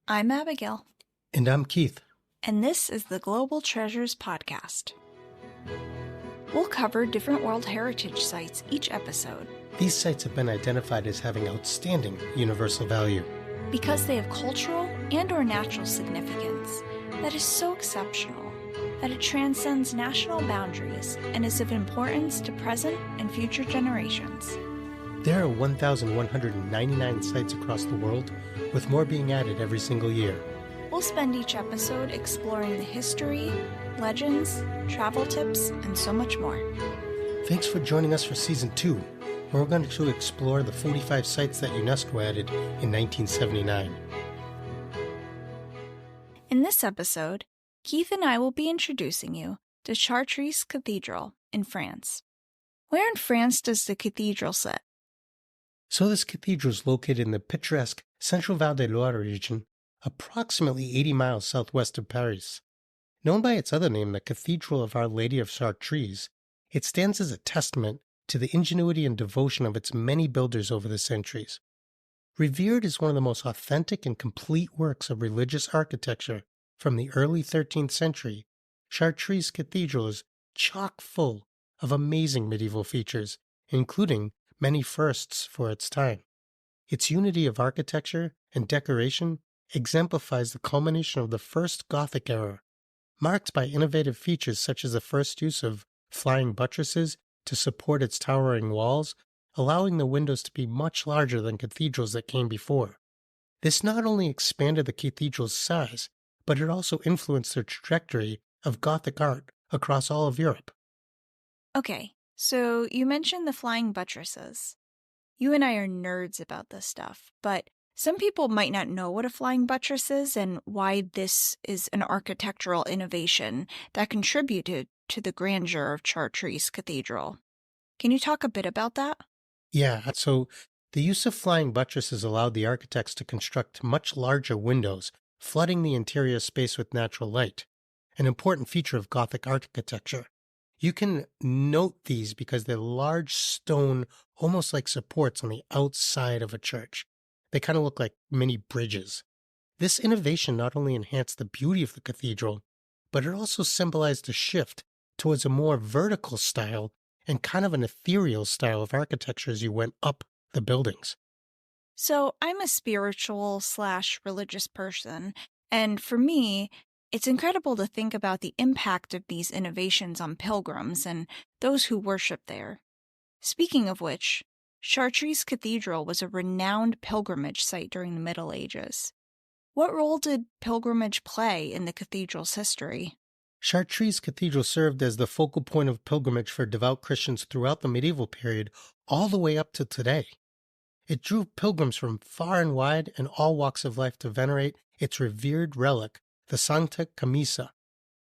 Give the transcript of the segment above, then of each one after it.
I'm Abigail. And I'm Keith. And this is the Global Treasures Podcast. We'll cover different World Heritage sites each episode. These sites have been identified as having outstanding universal value. Because they have cultural and/or natural significance that is so exceptional that it transcends national boundaries and is of importance to present and future generations. There are 1,199 sites across the world, with more being added every single year. We'll spend each episode exploring the history, legends, travel tips, and so much more. Thanks for joining us for Season 2, where we're going to explore the 45 sites that UNESCO added in 1979. In this episode, Keith and I will be introducing you to Chartres Cathedral in France. Where in France does the cathedral sit? So this cathedral is located in the picturesque Central Val de Loire region, approximately 80 miles southwest of Paris. Known by its other name, the Cathedral of Our Lady of Chartres, it stands as a testament to the ingenuity and devotion of its many builders over the centuries. Revered as one of the most authentic and complete works of religious architecture from the early 13th century, Chartres Cathedral is chock full of amazing medieval features, including many firsts for its time. Its unity of architecture and decoration exemplifies the culmination of the first Gothic era, marked by innovative features such as the first use of flying buttresses to support its towering walls, allowing the windows to be much larger than cathedrals that came before. This not only expanded the cathedral's size, but it also influenced the trajectory of Gothic art across all of Europe. Okay, so you mentioned the flying buttresses. You and I are nerds about this stuff, but some people might not know what a flying buttress is and why this is an architectural innovation that contributed to the grandeur of Chartres Cathedral. Can you talk a bit about that? Yeah, so the use of flying buttresses allowed the architects to construct much larger windows, flooding the interior space with natural light, an important feature of Gothic architecture. You can note these because they're large stone, almost like supports on the outside of a church. They kind of look like mini bridges. This innovation not only enhanced the beauty of the cathedral, but it also symbolized a shift towards a more vertical style and kind of an ethereal style of architecture as you went up the buildings. So I'm a spiritual/religious person, and for me, it's incredible to think about the impact of these innovations on pilgrims and those who worship there. Speaking of which, Chartres Cathedral was a renowned pilgrimage site during the Middle Ages. What role did pilgrimage play in the cathedral's history? Chartres Cathedral served as the focal point of pilgrimage for devout Christians throughout the medieval period, all the way up to today. It drew pilgrims from far and wide and all walks of life to venerate its revered relic, the Sancta Camisa,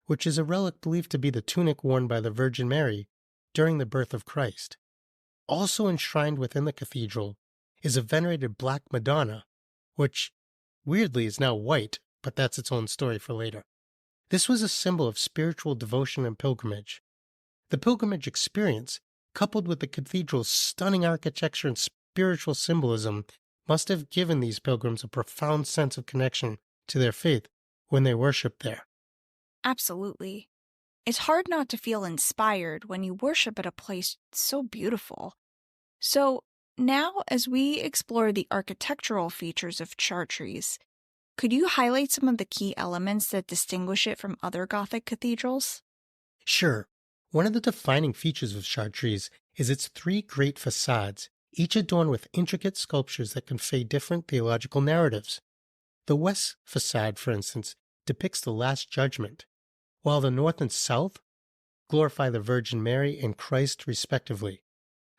which is a relic believed to be the tunic worn by the Virgin Mary during the birth of Christ. Also enshrined within the cathedral is a venerated Black Madonna, which weirdly is now white, but that's its own story for later. This was a symbol of spiritual devotion and pilgrimage. The pilgrimage experience, coupled with the cathedral's stunning architecture and spiritual symbolism, must have given these pilgrims a profound sense of connection to their faith when they worshiped there. Absolutely. It's hard not to feel inspired when you worship at a place so beautiful. So now, as we explore the architectural features of Chartres, could you highlight some of the key elements that distinguish it from other Gothic cathedrals? Sure. One of the defining features of Chartres is its three great facades, each adorned with intricate sculptures that convey different theological narratives. The west facade, for instance, depicts the Last Judgment, while the north and south glorify the Virgin Mary and Christ respectively.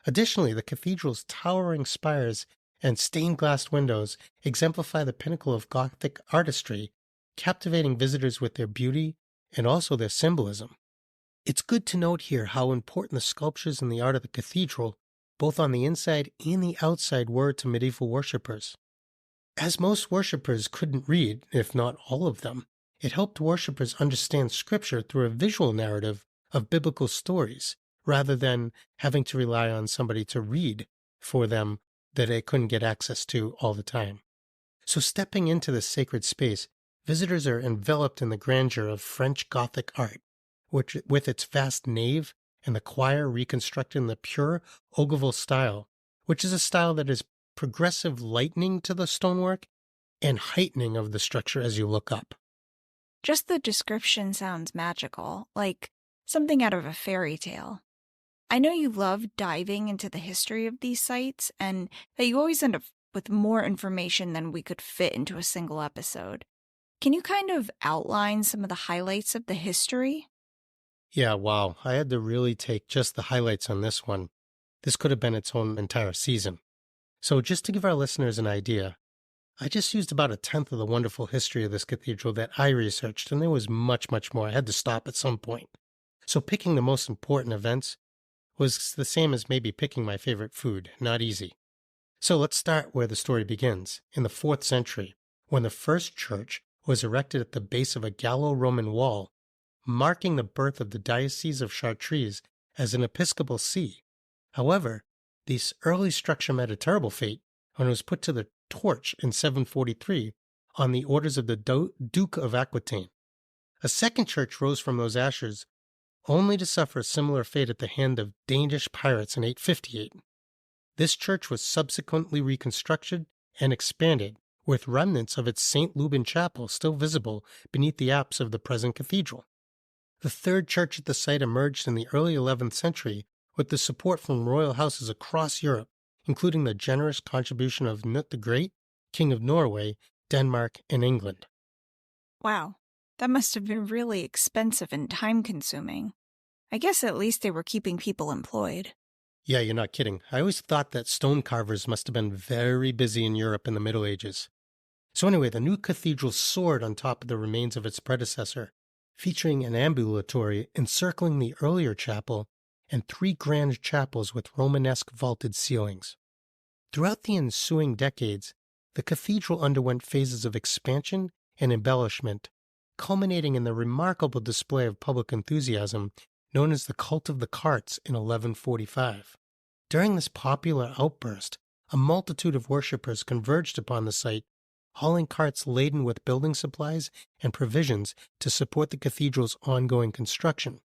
Additionally, the cathedral's towering spires and stained glass windows exemplify the pinnacle of Gothic artistry, captivating visitors with their beauty and also their symbolism. It's good to note here how important the sculptures and the art of the cathedral, both on the inside and the outside, were to medieval worshippers. As most worshippers couldn't read, if not all of them, it helped worshippers understand Scripture through a visual narrative of biblical stories, rather than having to rely on somebody to read for them that they couldn't get access to all the time. So stepping into this sacred space, visitors are enveloped in the grandeur of French Gothic art, which, with its vast nave and the choir reconstructed in the pure ogival style, which is a style that is progressive lightening to the stonework and heightening of the structure as you look up. Just the description sounds magical, like something out of a fairy tale. I know you love diving into the history of these sites and that you always end up with more information than we could fit into a single episode. Can you kind of outline some of the highlights of the history? Yeah, wow, I had to really take just the highlights on this one. This could have been its own entire season. So just to give our listeners an idea, I just used about a tenth of the wonderful history of this cathedral that I researched, and there was much, much more. I had to stop at some point. So picking the most important events was the same as maybe picking my favorite food, not easy. So let's start where the story begins, in the 4th century, when the first church was erected at the base of a Gallo-Roman wall, marking the birth of the Diocese of Chartres as an episcopal see. However, this early structure met a terrible fate when it was put to the torch in 743 on the orders of the Duke of Aquitaine. A second church rose from those ashes, only to suffer a similar fate at the hand of Danish pirates in 858. This church was subsequently reconstructed and expanded, with remnants of its St. Lubin chapel still visible beneath the apse of the present cathedral. The third church at the site emerged in the early 11th century with the support from royal houses across Europe, including the generous contribution of Knut the Great, King of Norway, Denmark, and England. Wow, that must have been really expensive and time-consuming. I guess at least they were keeping people employed. Yeah, you're not kidding. I always thought that stone carvers must have been very busy in Europe in the Middle Ages. So anyway, the new cathedral soared on top of the remains of its predecessor, featuring an ambulatory encircling the earlier chapel and 3 grand chapels with Romanesque vaulted ceilings. Throughout the ensuing decades, the cathedral underwent phases of expansion and embellishment, culminating in the remarkable display of public enthusiasm known as the Cult of the Carts in 1145. During this popular outburst, a multitude of worshippers converged upon the site, hauling carts laden with building supplies and provisions to support the cathedral's ongoing construction,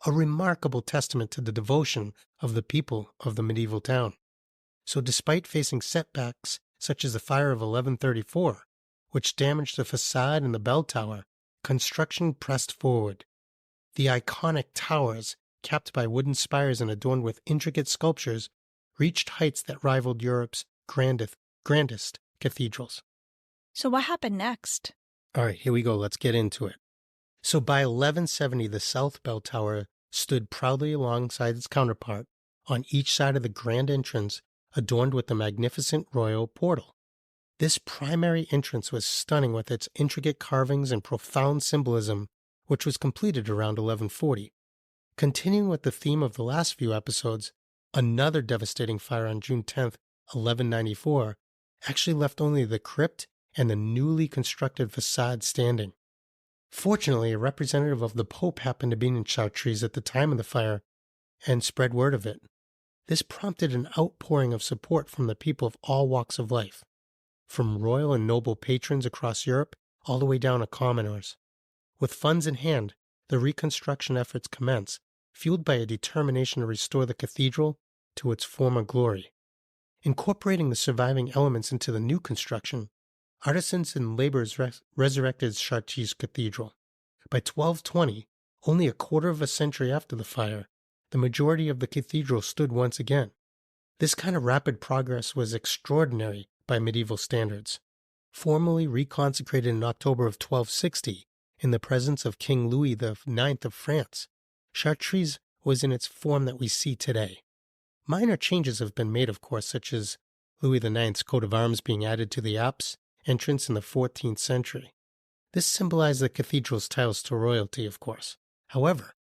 a remarkable testament to the devotion of the people of the medieval town. So despite facing setbacks such as the fire of 1134, which damaged the facade and the bell tower, construction pressed forward. The iconic towers, capped by wooden spires and adorned with intricate sculptures, reached heights that rivaled Europe's grandest cathedrals. So what happened next? All right, here we go. Let's get into it. So by 1170, the South Bell Tower stood proudly alongside its counterpart on each side of the grand entrance, adorned with the magnificent royal portal. This primary entrance was stunning with its intricate carvings and profound symbolism, which was completed around 1140. Continuing with the theme of the last few episodes, another devastating fire on June 10th, 1194, actually left only the crypt and the newly constructed facade standing. Fortunately, a representative of the Pope happened to be in Chartres at the time of the fire and spread word of it. This prompted an outpouring of support from the people of all walks of life, from royal and noble patrons across Europe all the way down to commoners. With funds in hand, the reconstruction efforts commenced, fueled by a determination to restore the cathedral to its former glory. Incorporating the surviving elements into the new construction, artisans and laborers resurrected Chartres Cathedral. By 1220, only a quarter of a century after the fire, the majority of the cathedral stood once again. This kind of rapid progress was extraordinary by medieval standards. Formally reconsecrated in October of 1260, in the presence of King Louis IX of France, Chartres was in its form that we see today. Minor changes have been made, of course, such as Louis IX's coat of arms being added to the apse entrance in the 14th century. This symbolized the cathedral's titles to royalty, of course. However,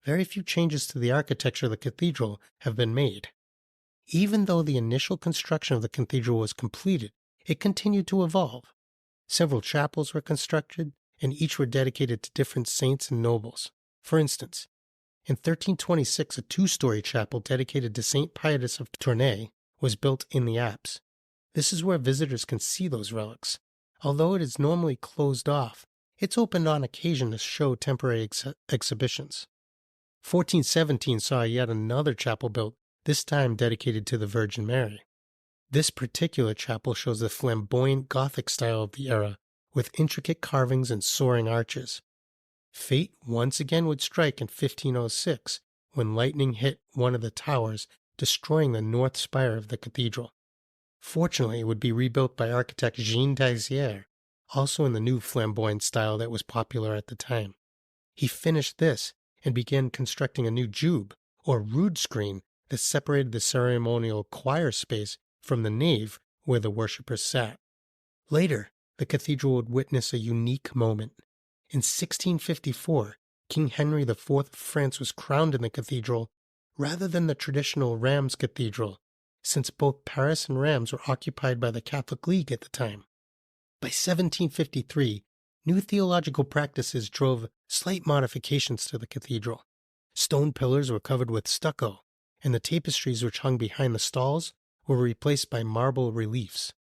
very few changes to the architecture of the cathedral have been made. Even though the initial construction of the cathedral was completed, it continued to evolve. Several chapels were constructed, and each were dedicated to different saints and nobles. For instance, in 1326, a 2-story chapel dedicated to St. Pietus of Tournai was built in the apse. This is where visitors can see those relics, Although it is normally closed off, it's opened on occasion to show temporary exhibitions. 1417 saw yet another chapel built, this time dedicated to the Virgin Mary. This particular chapel shows the flamboyant Gothic style of the era, with intricate carvings and soaring arches. Fate once again would strike in 1506 when lightning hit one of the towers, destroying the north spire of the cathedral. Fortunately, it would be rebuilt by architect Jean Dazier, also in the new flamboyant style that was popular at the time. He finished this and began constructing a new jube, or rood screen, that separated the ceremonial choir space from the nave where the worshippers sat. Later, the cathedral would witness a unique moment. In 1654, King Henry IV of France was crowned in the cathedral rather than the traditional Rheims Cathedral, since both Paris and Rheims were occupied by the Catholic League at the time. By 1753, new theological practices drove slight modifications to the cathedral. Stone pillars were covered with stucco, and the tapestries which hung behind the stalls were replaced by marble reliefs.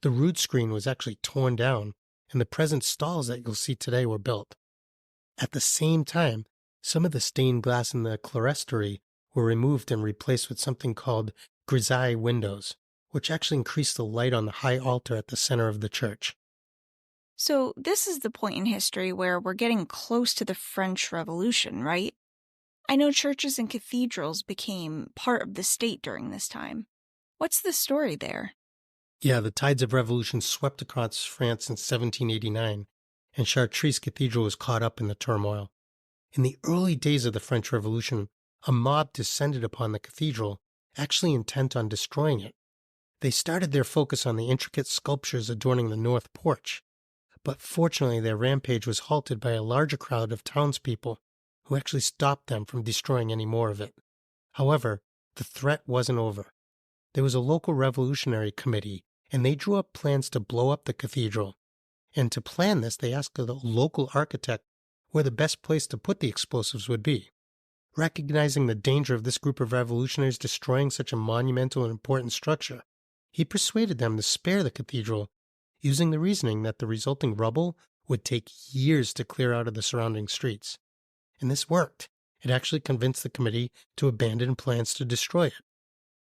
The rood screen was actually torn down, and the present stalls that you'll see today were built. At the same time, some of the stained glass in the clerestory were removed and replaced with something called grisaille windows, which actually increased the light on the high altar at the center of the church. So, this is the point in history where we're getting close to the French Revolution, right? I know churches and cathedrals became part of the state during this time. What's the story there? Yeah, the tides of revolution swept across France in 1789, and Chartres Cathedral was caught up in the turmoil. In the early days of the French Revolution, a mob descended upon the cathedral, actually intent on destroying it. They started their focus on the intricate sculptures adorning the north porch, but fortunately their rampage was halted by a larger crowd of townspeople who actually stopped them from destroying any more of it. However, the threat wasn't over. There was a local revolutionary committee, and they drew up plans to blow up the cathedral. And to plan this, they asked the local architect where the best place to put the explosives would be. Recognizing the danger of this group of revolutionaries destroying such a monumental and important structure, he persuaded them to spare the cathedral, using the reasoning that the resulting rubble would take years to clear out of the surrounding streets. And this worked. It actually convinced the committee to abandon plans to destroy it.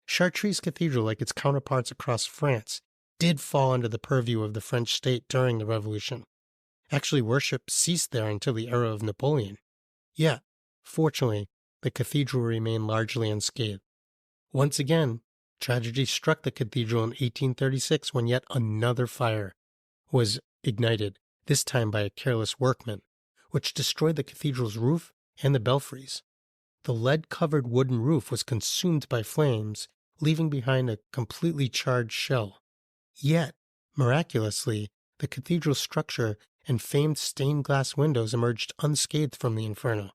Chartres Cathedral, like its counterparts across France, did fall under the purview of the French state during the Revolution. Actually, worship ceased there until the era of Napoleon. Yet, fortunately, the cathedral remained largely unscathed. Once again, tragedy struck the cathedral in 1836 when yet another fire was ignited, this time by a careless workman, which destroyed the cathedral's roof and the belfries. The lead-covered wooden roof was consumed by flames, leaving behind a completely charred shell. Yet, miraculously, the cathedral structure and famed stained glass windows emerged unscathed from the inferno.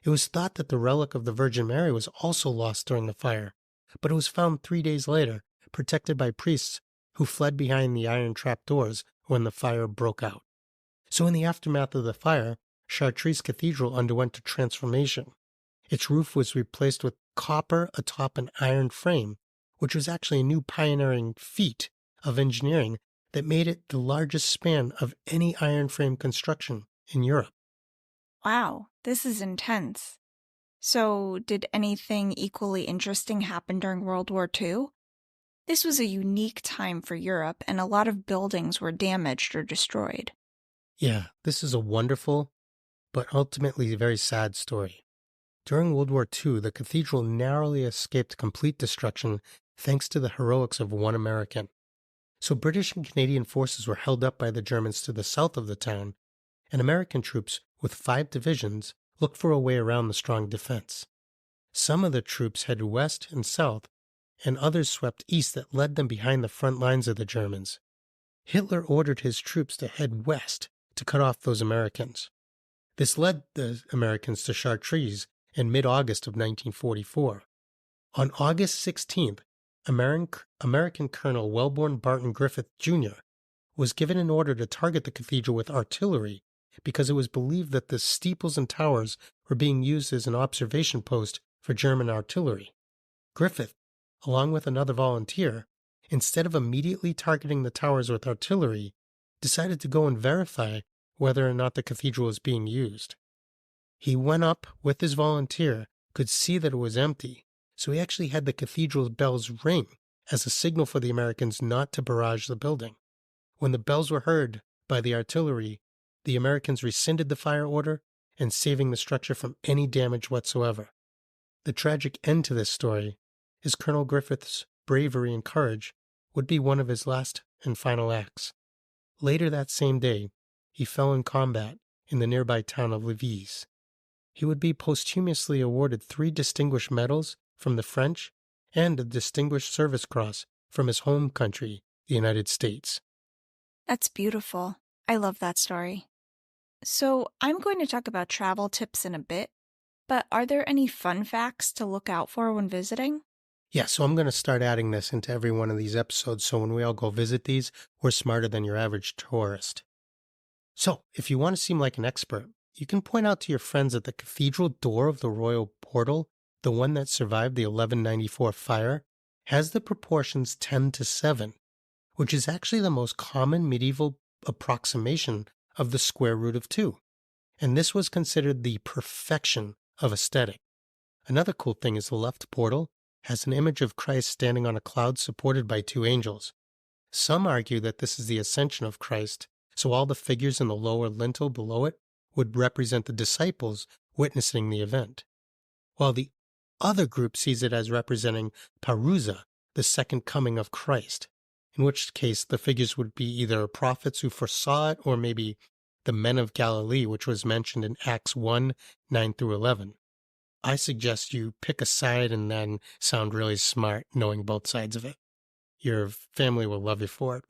It was thought that the relic of the Virgin Mary was also lost during the fire, but it was found 3 days later, protected by priests who fled behind the iron trapdoors when the fire broke out. So in the aftermath of the fire, Chartres Cathedral underwent a transformation. Its roof was replaced with copper atop an iron frame, which was actually a new pioneering feat of engineering that made it the largest span of any iron frame construction in Europe. Wow, this is intense. So, did anything equally interesting happen during World War II? This was a unique time for Europe, and a lot of buildings were damaged or destroyed. Yeah, this is a wonderful, but ultimately very sad story. During World War II, the cathedral narrowly escaped complete destruction thanks to the heroics of one American. So British and Canadian forces were held up by the Germans to the south of the town, and American troops, with 5 divisions, looked for a way around the strong defense. Some of the troops headed west and south, and others swept east that led them behind the front lines of the Germans. Hitler ordered his troops to head west to cut off those Americans. This led the Americans to Chartres in mid-August of 1944. On August 16th, American Colonel Wellborn Barton Griffith, Jr. was given an order to target the cathedral with artillery because it was believed that the steeples and towers were being used as an observation post for German artillery. Griffith, along with another volunteer, instead of immediately targeting the towers with artillery, decided to go and verify whether or not the cathedral was being used. He went up with his volunteer, could see that it was empty, so he actually had the cathedral's bells ring as a signal for the Americans not to barrage the building. When the bells were heard by the artillery, the Americans rescinded the fire order and saving the structure from any damage whatsoever. The tragic end to this story is Colonel Griffith's bravery and courage would be one of his last and final acts. Later that same day, he fell in combat in the nearby town of Lévis. He would be posthumously awarded 3 distinguished medals from the French and a Distinguished Service Cross from his home country, the United States. That's beautiful. I love that story. So, I'm going to talk about travel tips in a bit, but are there any fun facts to look out for when visiting? Yeah, so I'm going to start adding this into every one of these episodes so when we all go visit these, we're smarter than your average tourist. So, if you want to seem like an expert, you can point out to your friends that the cathedral door of the royal portal, the one that survived the 1194 fire, has the proportions 10:7, which is actually the most common medieval approximation of the square root of 2. And this was considered the perfection of aesthetic. Another cool thing is the left portal has an image of Christ standing on a cloud supported by 2 angels. Some argue that this is the ascension of Christ, so all the figures in the lower lintel below it would represent the disciples witnessing the event, while the other group sees it as representing Parousia, the second coming of Christ, in which case the figures would be either prophets who foresaw it or maybe the men of Galilee, which was mentioned in Acts 1, 9-11. I suggest you pick a side and then sound really smart knowing both sides of it. Your family will love you for it.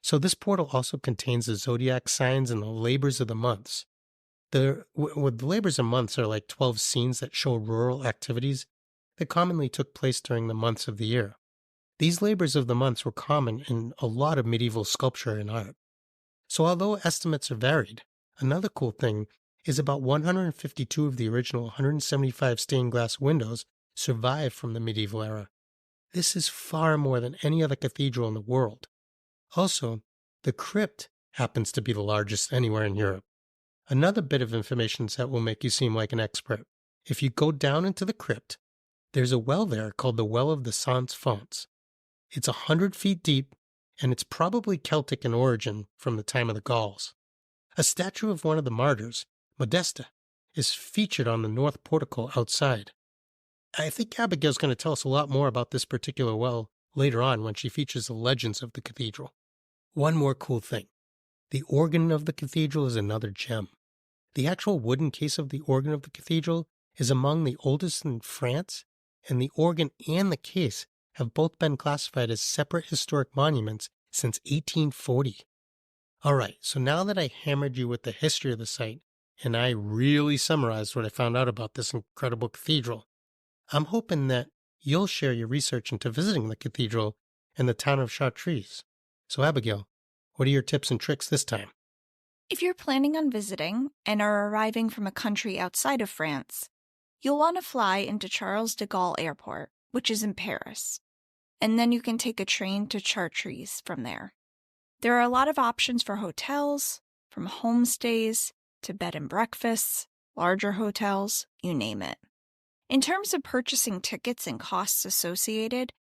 So this portal also contains the zodiac signs and the labors of the months. The labors of months are like 12 scenes that show rural activities that commonly took place during the months of the year. These labors of the months were common in a lot of medieval sculpture and art. So although estimates are varied, another cool thing is about 152 of the original 175 stained glass windows survive from the medieval era. This is far more than any other cathedral in the world. Also, the crypt happens to be the largest anywhere in Europe. Another bit of information that will make you seem like an expert. If you go down into the crypt, there's a well there called the Well of the Sans Fonts. It's 100 feet deep, and it's probably Celtic in origin from the time of the Gauls. A statue of one of the martyrs, Modesta, is featured on the north portico outside. I think Abigail's going to tell us a lot more about this particular well later on when she features the legends of the cathedral. One more cool thing. The organ of the cathedral is another gem. The actual wooden case of the organ of the cathedral is among the oldest in France, and the organ and the case have both been classified as separate historic monuments since 1840. All right, so now that I hammered you with the history of the site, and I really summarized what I found out about this incredible cathedral, I'm hoping that you'll share your research into visiting the cathedral in the town of Chartres. So Abigail, what are your tips and tricks this time? If you're planning on visiting and are arriving from a country outside of France, you'll want to fly into Charles de Gaulle Airport, which is in Paris, and then you can take a train to Chartres from there. There are a lot of options for hotels, from homestays to bed and breakfasts, larger hotels, you name it. In terms of purchasing tickets and costs associated,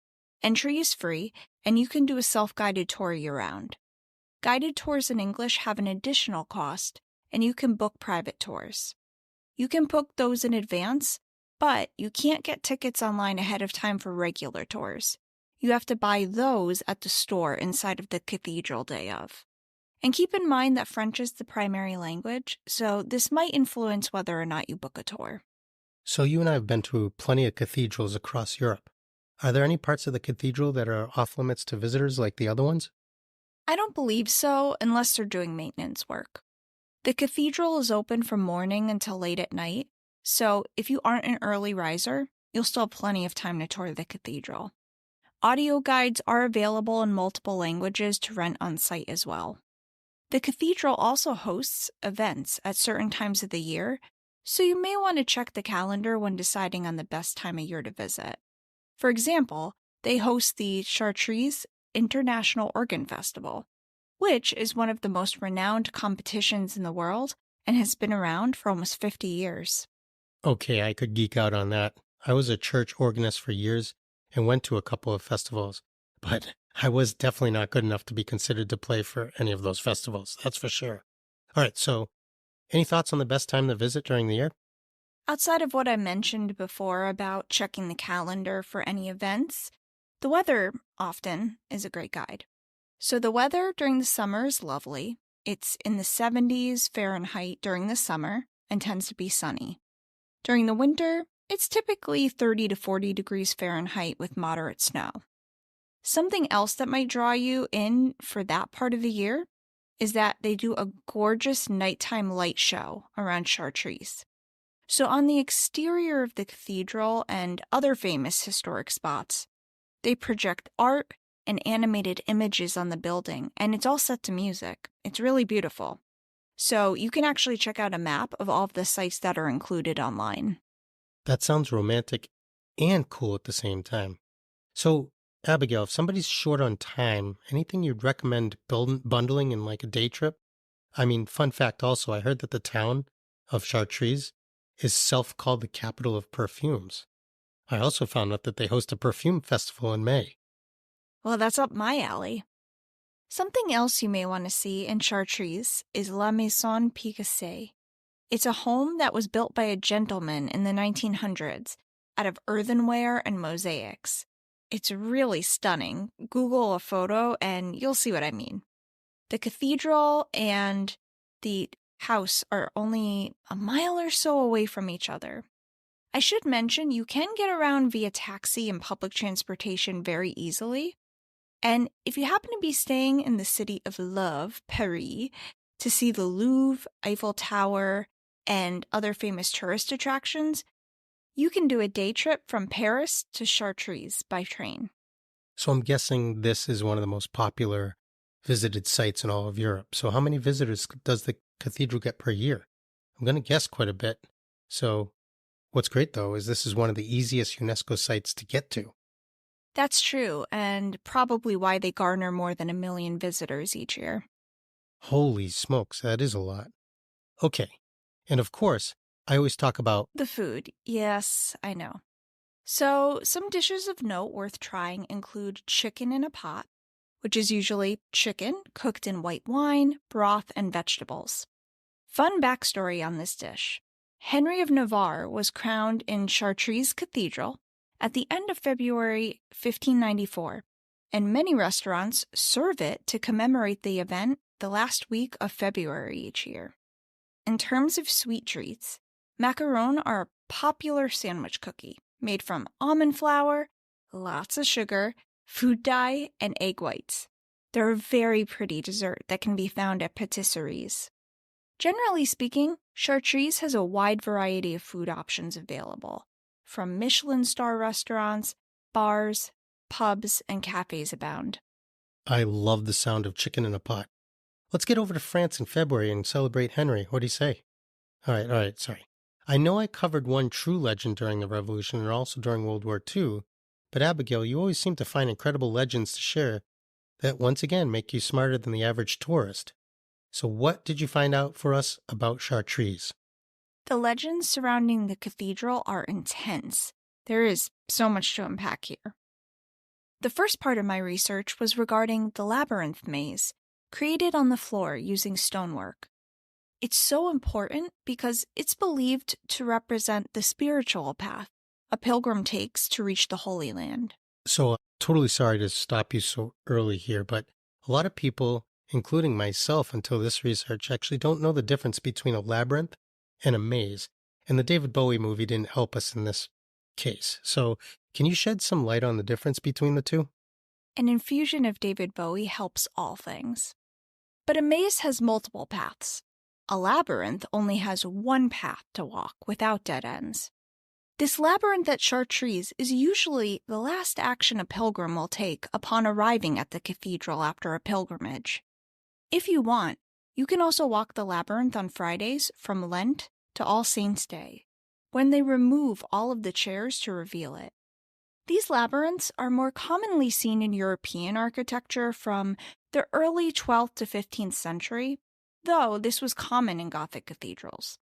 entry is free and you can do a self-guided tour year-round. Guided tours in English have an additional cost, and you can book private tours. You can book those in advance, but you can't get tickets online ahead of time for regular tours. You have to buy those at the store inside of the cathedral day of. And keep in mind that French is the primary language, so this might influence whether or not you book a tour. So you and I have been to plenty of cathedrals across Europe. Are there any parts of the cathedral that are off limits to visitors like the other ones? I don't believe so unless they're doing maintenance work. The cathedral is open from morning until late at night, so if you aren't an early riser, you'll still have plenty of time to tour the cathedral. Audio guides are available in multiple languages to rent on site as well. The cathedral also hosts events at certain times of the year, so you may want to check the calendar when deciding on the best time of year to visit. For example, they host the Chartres International Organ Festival, which is one of the most renowned competitions in the world and has been around for almost 50 years. Okay, I could geek out on that. I was a church organist for years and went to a couple of festivals, but I was definitely not good enough to be considered to play for any of those festivals, that's for sure. All right, so any thoughts on the best time to visit during the year? Outside of what I mentioned before about checking the calendar for any events, the weather often is a great guide. So the weather during the summer is lovely. It's in the 70s Fahrenheit during the summer and tends to be sunny. During the winter, it's typically 30 to 40 degrees Fahrenheit with moderate snow. Something else that might draw you in for that part of the year is that they do a gorgeous nighttime light show around Chartres. So on the exterior of the cathedral and other famous historic spots, they project art and animated images on the building, and it's all set to music. It's really beautiful. So you can actually check out a map of all of the sites that are included online. That sounds romantic and cool at the same time. So, Abigail, if somebody's short on time, anything you'd recommend bundling in like a day trip? I mean, fun fact also, I heard that the town of Chartres is self-called the capital of perfumes. I also found out that they host a perfume festival in May. Well, that's up my alley. Something else you may want to see in Chartres is La Maison Picasso. It's a home that was built by a gentleman in the 1900s out of earthenware and mosaics. It's really stunning. Google a photo and you'll see what I mean. The cathedral and the house are only a mile or so away from each other. I should mention you can get around via taxi and public transportation very easily. And if you happen to be staying in the city of Love, Paris, to see the Louvre, Eiffel Tower, and other famous tourist attractions, you can do a day trip from Paris to Chartres by train. So I'm guessing this is one of the most popular visited sites in all of Europe. So how many visitors does the cathedral get per year? I'm going to guess quite a bit. So what's great, though, is this is one of the easiest UNESCO sites to get to. That's true, and probably why they garner more than 1 million visitors each year. Holy smokes, that is a lot. Okay, and of course, I always talk about the food. Yes, I know. So, some dishes of note worth trying include chicken in a pot, which is usually chicken cooked in white wine, broth, and vegetables. Fun backstory on this dish. Henry of Navarre was crowned in Chartres Cathedral at the end of February 1594, and many restaurants serve it to commemorate the event the last week of February each year. In terms of sweet treats, macarons are a popular sandwich cookie made from almond flour, lots of sugar, food dye, and egg whites. They're a very pretty dessert that can be found at patisseries. Generally speaking, Chartres has a wide variety of food options available, from Michelin star restaurants, bars, pubs, and cafes abound. I love the sound of chicken in a pot. Let's get over to France in February and celebrate Henry. What do you say? All right, sorry. I know I covered one true legend during the Revolution and also during World War II, but Abigail, you always seem to find incredible legends to share that once again make you smarter than the average tourist. So what did you find out for us about Chartres? The legends surrounding the cathedral are intense. There is so much to unpack here. The first part of my research was regarding the labyrinth maze, created on the floor using stonework. It's so important because it's believed to represent the spiritual path a pilgrim takes to reach the Holy Land. So I'm totally sorry to stop you so early here, but a lot of people, including myself until this research, actually don't know the difference between a labyrinth and a maze. And the David Bowie movie didn't help us in this case. So can you shed some light on the difference between the two? An infusion of David Bowie helps all things. But a maze has multiple paths. A labyrinth only has one path to walk without dead ends. This labyrinth at Chartres is usually the last action a pilgrim will take upon arriving at the cathedral after a pilgrimage. If you want, you can also walk the labyrinth on Fridays from Lent to All Saints' Day, when they remove all of the chairs to reveal it. These labyrinths are more commonly seen in European architecture from the early 12th to 15th century, though this was common in Gothic cathedrals.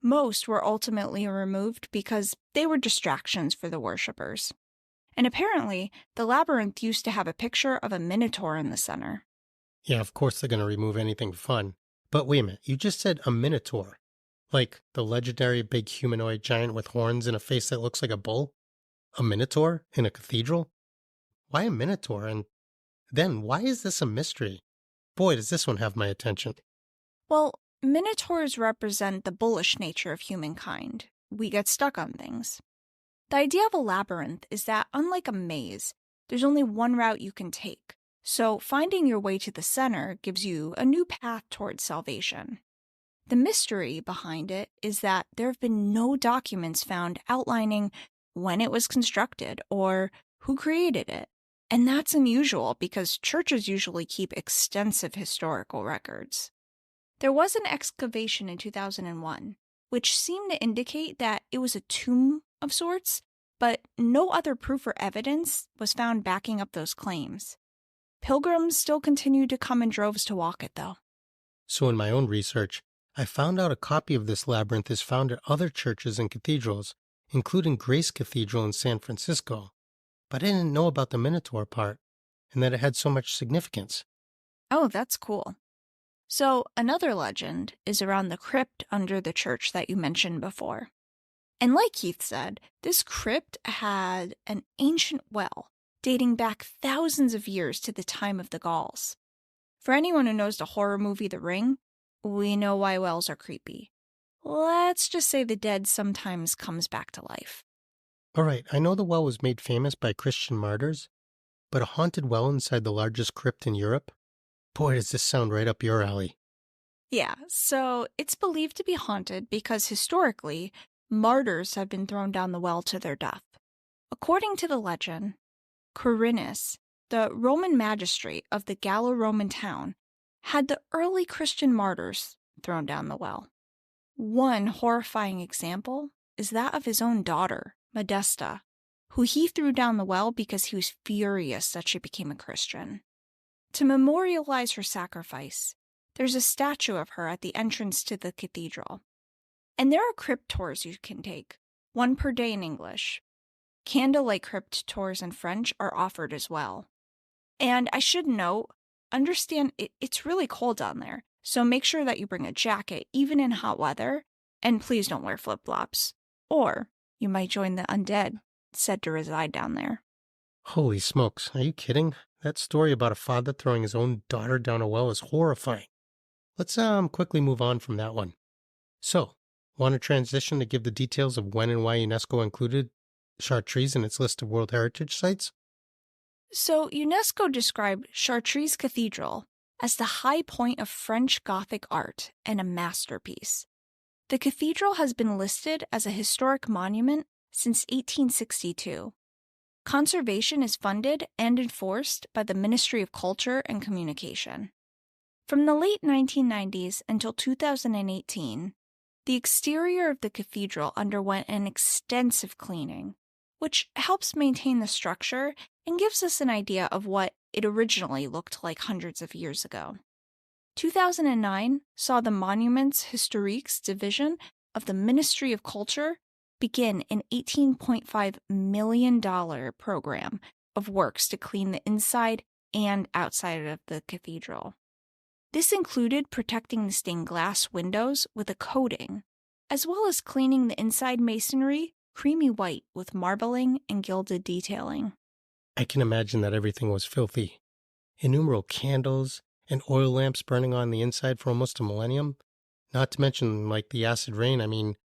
Most were ultimately removed because they were distractions for the worshippers. And apparently, the labyrinth used to have a picture of a minotaur in the center. Yeah, of course they're going to remove anything fun. But wait a minute, you just said a minotaur. Like the legendary big humanoid giant with horns and a face that looks like a bull? A minotaur in a cathedral? Why a minotaur? And then why is this a mystery? Boy, does this one have my attention. Well, minotaurs represent the bullish nature of humankind. We get stuck on things. The idea of a labyrinth is that, unlike a maze, there's only one route you can take. So finding your way to the center gives you a new path towards salvation. The mystery behind it is that there have been no documents found outlining when it was constructed or who created it. And that's unusual because churches usually keep extensive historical records. There was an excavation in 2001, which seemed to indicate that it was a tomb of sorts, but no other proof or evidence was found backing up those claims. Pilgrims still continue to come in droves to walk it, though. So in my own research, I found out a copy of this labyrinth is found at other churches and cathedrals, including Grace Cathedral in San Francisco. But I didn't know about the Minotaur part, and that it had so much significance. Oh, that's cool. So another legend is around the crypt under the church that you mentioned before. And like Keith said, this crypt had an ancient well dating back thousands of years to the time of the Gauls. For anyone who knows the horror movie The Ring, we know why wells are creepy. Let's just say the dead sometimes comes back to life. All right, I know the well was made famous by Christian martyrs, but a haunted well inside the largest crypt in Europe? Boy, does this sound right up your alley. Yeah, so it's believed to be haunted because historically, martyrs have been thrown down the well to their death. According to the legend, Quirinus, the Roman magistrate of the Gallo-Roman town, had the early Christian martyrs thrown down the well. One horrifying example is that of his own daughter, Modesta, who he threw down the well because he was furious that she became a Christian. To memorialize her sacrifice, there's a statue of her at the entrance to the cathedral. And there are crypt tours you can take, one per day in English. Candlelight crypt tours in French are offered as well. And I should note, understand it's really cold down there, so make sure that you bring a jacket even in hot weather, and please don't wear flip-flops, or you might join the undead said to reside down there. Holy smokes, are you kidding? That story about a father throwing his own daughter down a well is horrifying. Let's quickly move on from that one. So, want to transition to give the details of when and why UNESCO included Chartres in its list of World Heritage Sites? So, UNESCO described Chartres Cathedral as the high point of French Gothic art and a masterpiece. The cathedral has been listed as a historic monument since 1862. Conservation is funded and enforced by the Ministry of Culture and Communication. From the late 1990s until 2018, the exterior of the cathedral underwent an extensive cleaning, which helps maintain the structure and gives us an idea of what it originally looked like hundreds of years ago. 2009 saw the Monuments Historiques Division of the Ministry of Culture begin an $18.5 million program of works to clean the inside and outside of the cathedral. This included protecting the stained glass windows with a coating, as well as cleaning the inside masonry creamy white with marbling and gilded detailing. I can imagine that everything was filthy. Innumerable candles and oil lamps burning on the inside for almost a millennium. Not to mention, like the acid rain, I mean,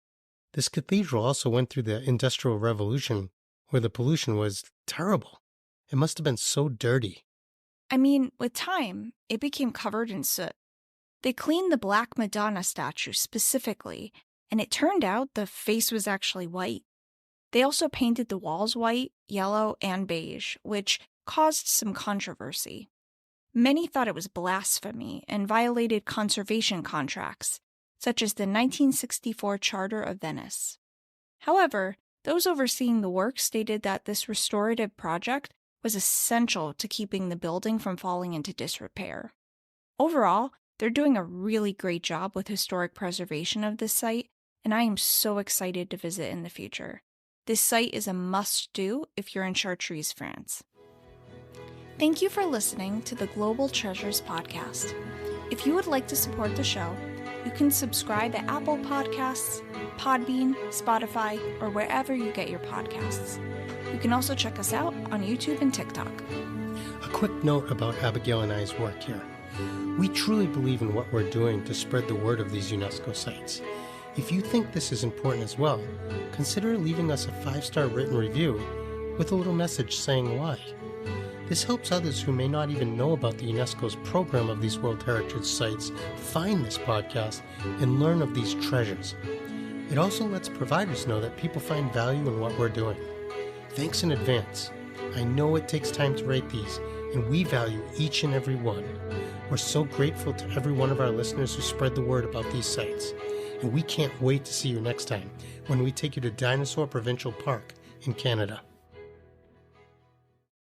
this cathedral also went through the Industrial Revolution, where the pollution was terrible. It must have been so dirty. I mean, with time, it became covered in soot. They cleaned the Black Madonna statue specifically, and it turned out the face was actually white. They also painted the walls white, yellow, and beige, which caused some controversy. Many thought it was blasphemy and violated conservation contracts, such as the 1964 Charter of Venice. However, those overseeing the work stated that this restorative project was essential to keeping the building from falling into disrepair. Overall, they're doing a really great job with historic preservation of this site, and I am so excited to visit in the future. This site is a must-do if you're in Chartres, France. Thank you for listening to the Global Treasures podcast. If you would like to support the show, you can subscribe at Apple Podcasts, Podbean, Spotify, or wherever you get your podcasts. You can also check us out on YouTube and TikTok. A quick note about Abigail and I's work here. We truly believe in what we're doing to spread the word of these UNESCO sites. If you think this is important as well, consider leaving us a 5-star written review with a little message saying why. This helps others who may not even know about the UNESCO's program of these World Heritage Sites find this podcast and learn of these treasures. It also lets providers know that people find value in what we're doing. Thanks in advance. I know it takes time to rate these, and we value each and every one. We're so grateful to every one of our listeners who spread the word about these sites, and we can't wait to see you next time when we take you to Dinosaur Provincial Park in Canada.